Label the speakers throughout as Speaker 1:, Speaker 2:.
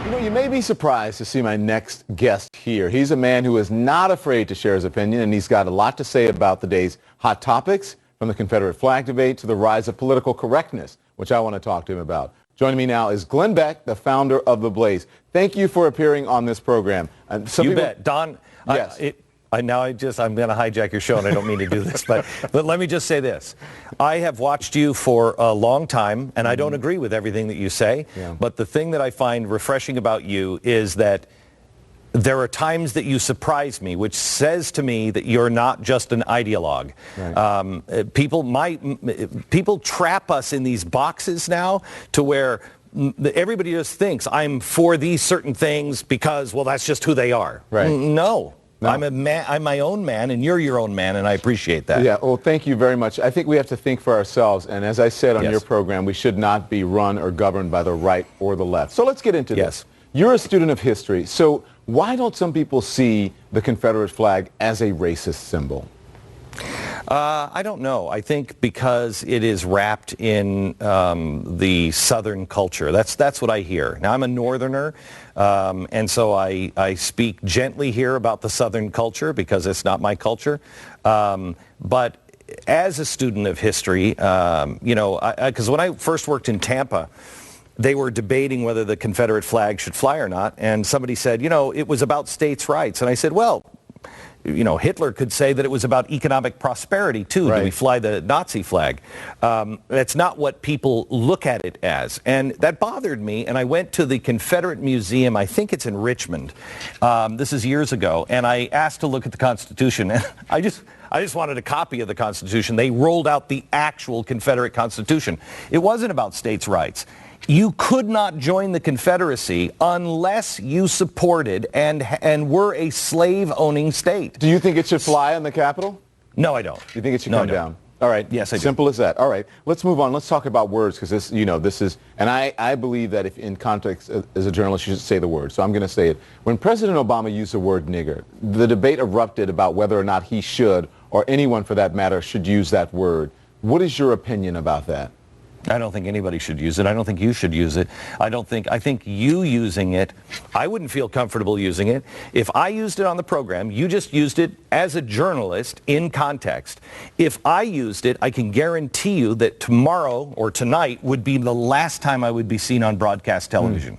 Speaker 1: You know, you may be surprised to see my next guest here. He's a man who is not afraid to share his opinion, and he's got a lot to say about the day's hot topics, from the Confederate flag debate to the rise of political correctness, which I want to talk to him about. Joining me now is Glenn Beck, the founder of The Blaze. Thank you for appearing on this program.
Speaker 2: You bet. Don,
Speaker 1: yes.
Speaker 2: I'm going to hijack your show, and I don't mean to do this, but let me just say this. I have watched you for a long time, and I don't agree with everything that you say, but the thing that I find refreshing about you is that there are times that you surprise me, which says to me that you're not just an ideologue. Right. People trap us in these boxes now to where everybody just thinks I'm for these certain things because, well, that's just who they are. Right. No. I'm a man. I'm my own man, and you're your own man, and I appreciate that.
Speaker 1: Yeah, well, thank you very much. I think we have to think for ourselves, and as I said on your program, we should not be run or governed by the right or the left. So let's get into this. You're a student of history, so why don't some people see the Confederate flag as a racist symbol?
Speaker 2: I don't know. I think because it is wrapped in the Southern culture. That's what I hear. Now, I'm a Northerner, and so I speak gently here about the Southern culture because it's not my culture. But as a student of history, because when I first worked in Tampa, they were debating whether the Confederate flag should fly or not, and somebody said, it was about states' rights. And I said, well, Hitler could say that it was about economic prosperity, too. Right. Do we fly the Nazi flag? That's not what people look at it as. And that bothered me, and I went to the Confederate Museum. I think it's in Richmond. This is years ago. And I asked to look at the Constitution. And I just wanted a copy of the Constitution. They rolled out the actual Confederate Constitution. It wasn't about states' rights. You could not join the Confederacy unless you supported and were a slave-owning state.
Speaker 1: Do you think it should fly on the Capitol?
Speaker 2: No, I don't.
Speaker 1: You think it should come down? All right.
Speaker 2: Yes, I do.
Speaker 1: Simple as that. All right. Let's move on. Let's talk about words, because this is, and I believe that if in context as a journalist, you should say the word. So I'm going to say it. When President Obama used the word nigger, the debate erupted about whether or not he should, or anyone for that matter, should use that word. What is your opinion about that?
Speaker 2: I don't think anybody should use it. I don't think you should use it. I think you using it, I wouldn't feel comfortable using it. If I used it on the program, you just used it as a journalist in context. If I used it, I can guarantee you that tomorrow or tonight would be the last time I would be seen on broadcast television.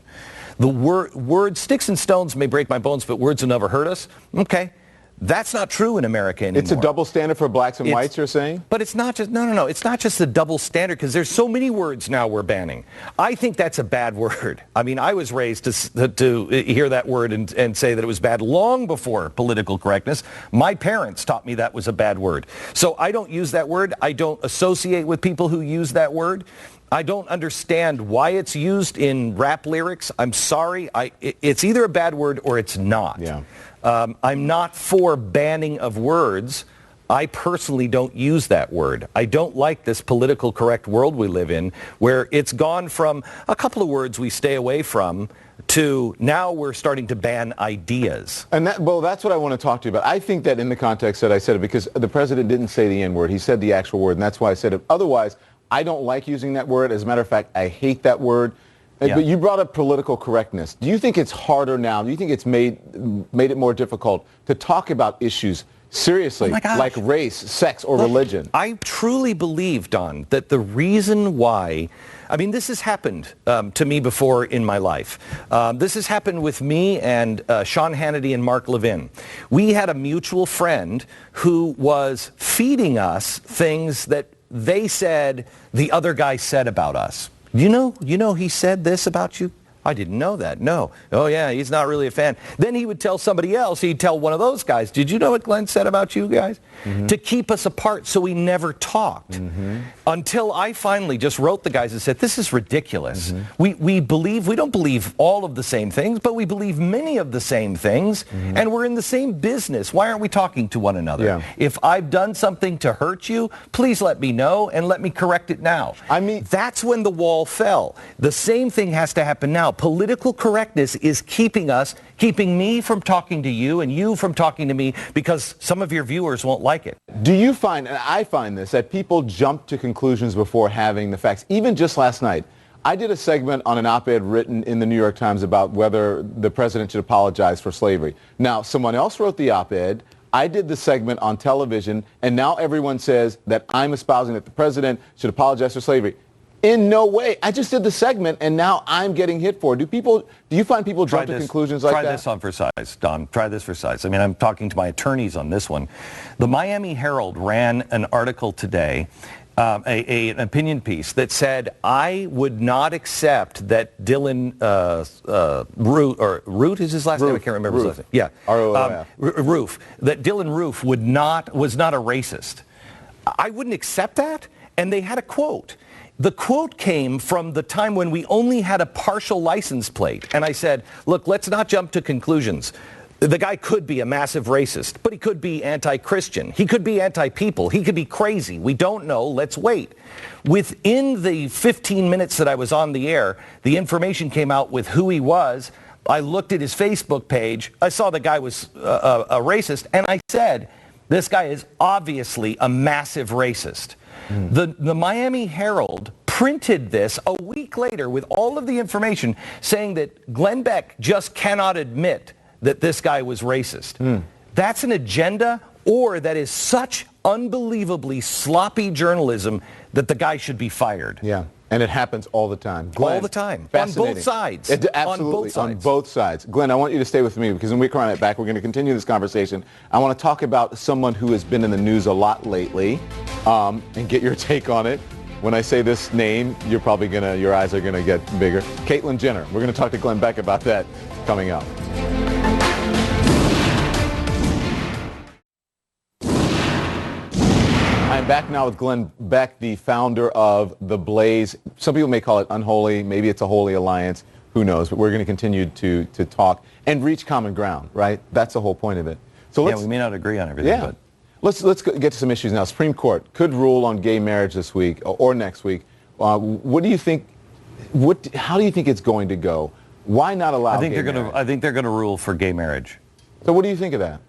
Speaker 2: The word sticks and stones may break my bones, but words will never hurt us. Okay. That's not true in America anymore.
Speaker 1: It's a double standard for blacks and whites, you're saying?
Speaker 2: But it's not just, no. It's not just the double standard, because there's so many words now we're banning. I think that's a bad word. I mean, I was raised to hear that word and say that it was bad long before political correctness. My parents taught me that was a bad word. So I don't use that word. I don't associate with people who use that word. I don't understand why it's used in rap lyrics. I'm sorry. It's either a bad word or it's not.
Speaker 1: Yeah.
Speaker 2: I'm not for banning of words. I personally don't use that word. I don't like this politically correct world we live in, where it's gone from a couple of words we stay away from to now we're starting to ban ideas.
Speaker 1: And that's what I want to talk to you about. I think that in the context that I said it, because the president didn't say the N-word. He said the actual word, and that's why I said it. Otherwise, I don't like using that word. As a matter of fact, I hate that word. Yeah. But you brought up political correctness. Do you think it's harder now? Do you think it's made it more difficult to talk about issues seriously, like race, sex, or religion?
Speaker 2: I truly believe, Don, that the reason why, this has happened to me before in my life. This has happened with me and Sean Hannity and Mark Levin. We had a mutual friend who was feeding us things that they said the other guy said about us. You know he said this about you? I didn't know that. No. Oh, yeah, he's not really a fan. Then he would tell somebody else. He'd tell one of those guys, did you know what Glenn said about you guys? Mm-hmm. To keep us apart so we never talked. Mm-hmm. Until I finally just wrote the guys and said, this is ridiculous. Mm-hmm. We don't believe all of the same things, but we believe many of the same things. Mm-hmm. And we're in the same business. Why aren't we talking to one another? Yeah. If I've done something to hurt you, please let me know and let me correct it now. That's when the wall fell. The same thing has to happen now. Political correctness is keeping me from talking to you and you from talking to me because some of your viewers won't like it.
Speaker 1: Do you find, and I find this, that people jump to conclusions before having the facts? Even just last night, I did a segment on an op-ed written in the New York Times about whether the president should apologize for slavery. Now, someone else wrote the op-ed. I did the segment on television, and now everyone says that I'm espousing that the president should apologize for slavery. In no way. I just did the segment, and now I'm getting hit for it. Do you find people jump to conclusions like that?
Speaker 2: Try this on for size, Don. Try this for size. I mean, I'm talking to my attorneys on this one. The Miami Herald ran an article today, an opinion piece that said, I would not accept that Dylan Root is his last name? I can't remember his last name. Yeah.
Speaker 1: R-O-O-F.
Speaker 2: Roof. That Dylan Roof was not a racist. I wouldn't accept that. And they had a quote. The quote came from the time when we only had a partial license plate. And I said, look, let's not jump to conclusions. The guy could be a massive racist, but he could be anti-Christian. He could be anti-people. He could be crazy. We don't know. Let's wait. Within the 15 minutes that I was on the air, the information came out with who he was. I looked at his Facebook page. I saw the guy was a racist, and I said, this guy is obviously a massive racist. The Miami Herald printed this a week later with all of the information saying that Glenn Beck just cannot admit that this guy was racist. That's an agenda, or that is such unbelievably sloppy journalism that the guy should be fired.
Speaker 1: Yeah, and it happens all the time. Glenn,
Speaker 2: all the time. On both sides.
Speaker 1: Absolutely, on both sides. Glenn, I want you to stay with me because when we come right back, we're going to continue this conversation. I want to talk about someone who has been in the news a lot lately and get your take on it. When I say this name, your eyes are going to get bigger. Caitlyn Jenner. We're going to talk to Glenn Beck about that coming up. I'm back now with Glenn Beck, the founder of The Blaze. Some people may call it unholy. Maybe it's a holy alliance. Who knows? But we're going to continue to talk and reach common ground, right? That's the whole point of it. So
Speaker 2: we may not agree on everything.
Speaker 1: Yeah. But let's get to some issues now. Supreme Court could rule on gay marriage this week or next week. What do you think? How do you think it's going to go? Why not allow gay marriage?
Speaker 2: I think they're going to rule for gay marriage.
Speaker 1: So what do you think of that?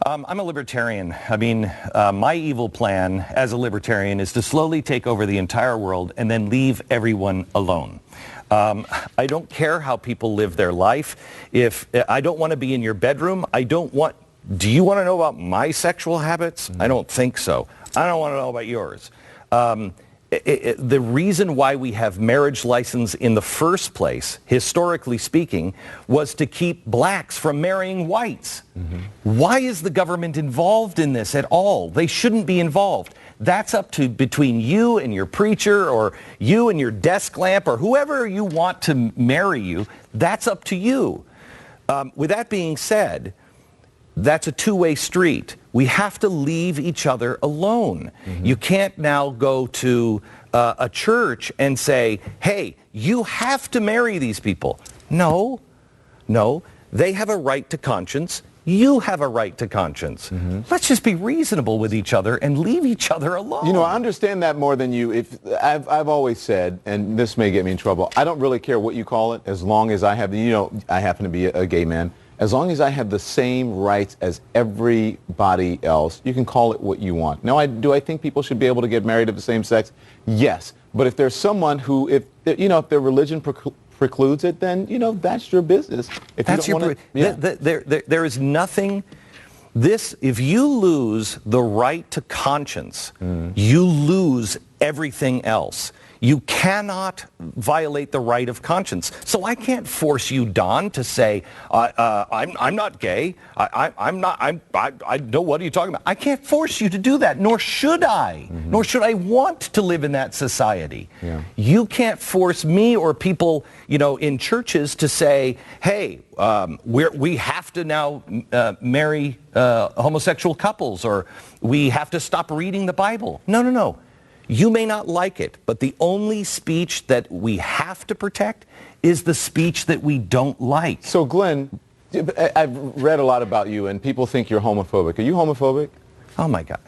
Speaker 2: I'm a libertarian. I mean, my evil plan as a libertarian is to slowly take over the entire world and then leave everyone alone. I don't care how people live their life. If I don't want to be in your bedroom, do you want to know about my sexual habits? I don't think so. I don't want to know about yours. The reason why we have marriage license in the first place, historically speaking, was to keep blacks from marrying whites. Why is the government involved in this at all? They shouldn't be involved. That's up to between you and your preacher or you and your desk lamp or whoever you want to marry you. That's up to you. With that being said, that's a two-way street. We have to leave each other alone. You can't now go to a church and say, hey, you have to marry these people. No. They have a right to conscience. You have a right to conscience. Let's just be reasonable with each other and leave each other alone.
Speaker 1: You know, I understand that more than you. I've always said, and this may get me in trouble, I don't really care what you call it as long as I have, I happen to be a gay man. As long as I have the same rights as everybody else, you can call it what you want. Now, do I think people should be able to get married of the same sex? Yes. But if there's someone who, if their religion precludes it, then, that's your business. If
Speaker 2: that's
Speaker 1: you don't
Speaker 2: there is nothing. If you lose the right to conscience, you lose everything else. You cannot violate the right of conscience. So I can't force you, Don, to say, I'm not gay. I know, what are you talking about? I can't force you to do that, nor should I. Nor should I want to live in that society. You can't force me or people, in churches to say, hey, we have to now marry homosexual couples, or we have to stop reading the Bible. No. You may not like it, but the only speech that we have to protect is the speech that we don't like.
Speaker 1: So, Glenn, I've read a lot about you, and people think you're homophobic. Are you homophobic?
Speaker 2: Oh, my God.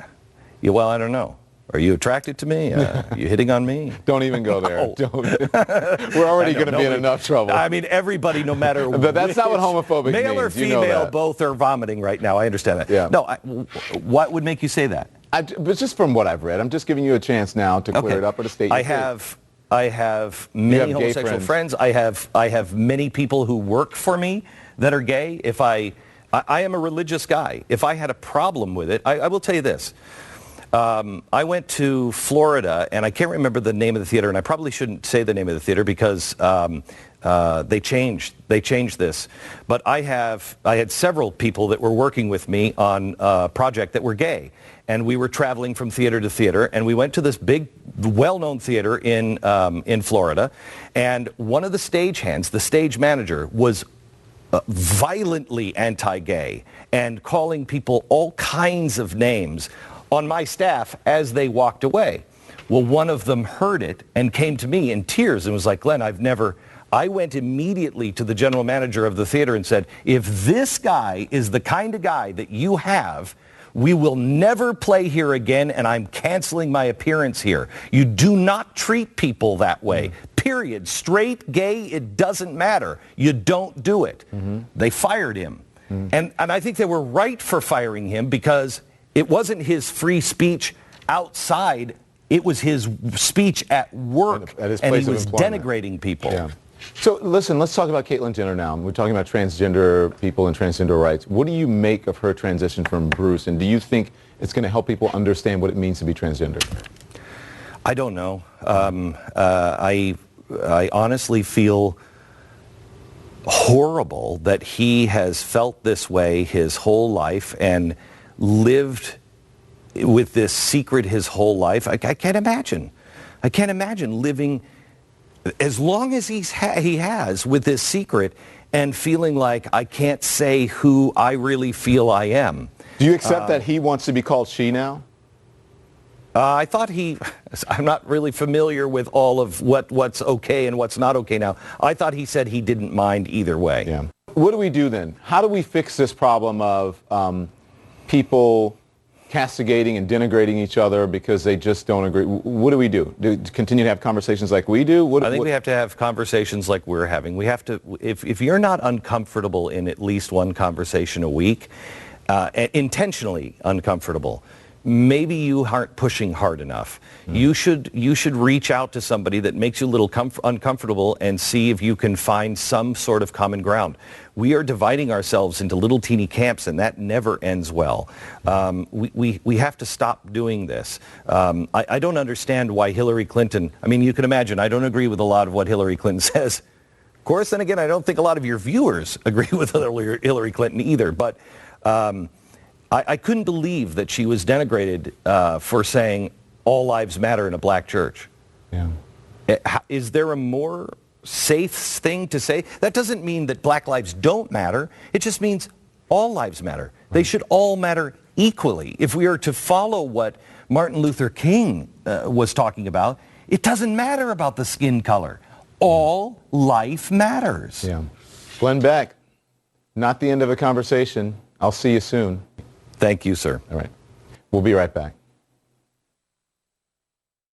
Speaker 2: Well, I don't know. Are you attracted to me? Are you hitting on me?
Speaker 1: Don't even go there. We're already going to be in enough trouble.
Speaker 2: I mean, everybody, no matter
Speaker 1: but that's not what homophobic means.
Speaker 2: Male or female, both are vomiting right now. I understand that.
Speaker 1: Yeah.
Speaker 2: No, what would make you say that?
Speaker 1: But just from what I've read, I'm just giving you a chance now to clear it up or to state your case.
Speaker 2: I have many
Speaker 1: have gay
Speaker 2: homosexual friends. I have many people who work for me that are gay. If I am a religious guy. If I had a problem with it, I will tell you this. I went to Florida, and I can't remember the name of the theater, and I probably shouldn't say the name of the theater because they changed this. But I had several people that were working with me on a project that were gay, and we were traveling from theater to theater, and we went to this big, well-known theater in Florida, and one of the stagehands, the stage manager, was violently anti-gay and calling people all kinds of names on my staff as they walked away. Well, one of them heard it and came to me in tears and was like, Glenn, I went immediately to the general manager of the theater and said, if this guy is the kind of guy that you have, we will never play here again, and I'm canceling my appearance here. You do not treat people that way. Period. Straight, gay, it doesn't matter. You don't do it. They fired him. And I think they were right for firing him because it wasn't his free speech outside. It was his speech at work,
Speaker 1: at his
Speaker 2: and
Speaker 1: place
Speaker 2: he
Speaker 1: of
Speaker 2: was
Speaker 1: employment.
Speaker 2: denigrating people.
Speaker 1: Yeah. So listen, let's talk about Caitlyn Jenner now. We're talking about transgender people and transgender rights. What do you make of her transition from Bruce, and do you think it's going to help people understand what it means to be transgender?
Speaker 2: I don't know. I honestly feel horrible that he has felt this way his whole life and lived with this secret his whole life. I can't imagine. I can't imagine living as long as he has with this secret and feeling like I can't say who I really feel I am.
Speaker 1: Do you accept that he wants to be called she now?
Speaker 2: I thought I'm not really familiar with all of what's okay and what's not okay now. I thought he said he didn't mind either way.
Speaker 1: Yeah. What do we do then? How do we fix this problem of people castigating and denigrating each other because they just don't agree? What do we do? Do continue to have conversations like we do?
Speaker 2: I think we have to have conversations like we're having. We have to, if you're not uncomfortable in at least one conversation a week, intentionally uncomfortable, maybe you aren't pushing hard enough. You should reach out to somebody that makes you a little uncomfortable and see if you can find some sort of common ground. We are dividing ourselves into little teeny camps, and that never ends well. We have to stop doing this. I don't understand why Hillary Clinton, I mean, you can imagine, I don't agree with a lot of what Hillary Clinton says. Of course, then again, I don't think a lot of your viewers agree with Hillary Clinton either, but I couldn't believe that she was denigrated for saying all lives matter in a black church.
Speaker 1: Yeah.
Speaker 2: Is there a more safe thing to say? That doesn't mean that black lives don't matter. It just means all lives matter. They should all matter equally. If we are to follow what Martin Luther King was talking about, it doesn't matter about the skin color. All life matters.
Speaker 1: Yeah. Glenn Beck, not the end of a conversation. I'll see you soon.
Speaker 2: Thank you, sir.
Speaker 1: All right. We'll be right back.